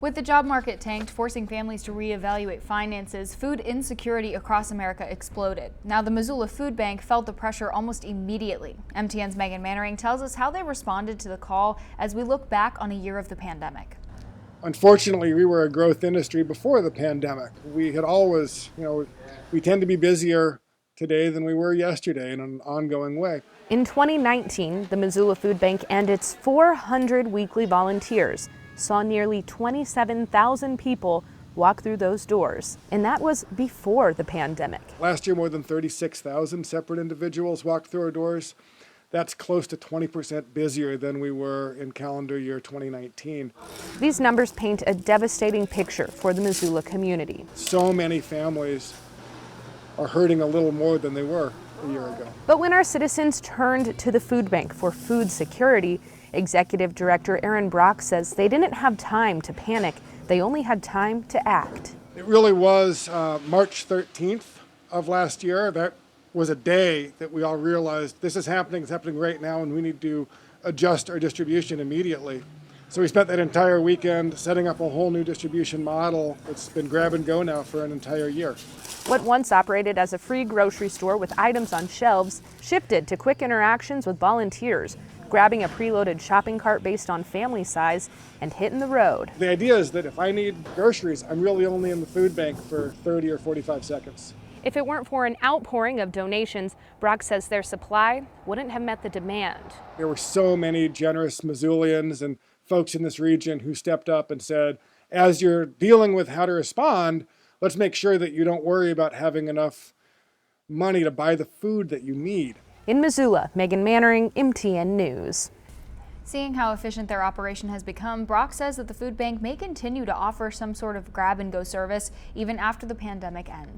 With the job market tanked, forcing families to reevaluate finances, food insecurity across America exploded. Now, the Missoula Food Bank felt the pressure almost immediately. MTN's Megan Mannering tells us how they responded to the call as we look back on a year of the pandemic. Unfortunately, we were a growth industry before the pandemic. We had always, we tend to be busier today than we were yesterday in an ongoing way. In 2019, the Missoula Food Bank and its 400 weekly volunteers saw nearly 27,000 people walk through those doors, and that was before the pandemic. Last year, more than 36,000 separate individuals walked through our doors. That's close to 20% busier than we were in calendar year 2019. These numbers paint a devastating picture for the Missoula community. So many families are hurting a little more than they were a year ago. But when our citizens turned to the food bank for food security, Executive Director Aaron Brock says they didn't have time to panic. They only had time to act. It really was March 13th of last year. That was a day that we all realized this is happening, it's happening right now, and we need to adjust our distribution immediately. So we spent that entire weekend setting up a whole new distribution model. It's been grab and go now for an entire year. What once operated as a free grocery store with items on shelves shifted to quick interactions with volunteers, grabbing a preloaded shopping cart based on family size and hitting the road. The idea is that if I need groceries, I'm really only in the food bank for 30 or 45 seconds. If it weren't for an outpouring of donations, Brock says their supply wouldn't have met the demand. There were so many generous Missoulians and folks in this region who stepped up and said, as you're dealing with how to respond, let's make sure that you don't worry about having enough money to buy the food that you need. In Missoula, Megan Mannering, MTN News. Seeing how efficient their operation has become, Brock says that the food bank may continue to offer some sort of grab-and-go service even after the pandemic ends.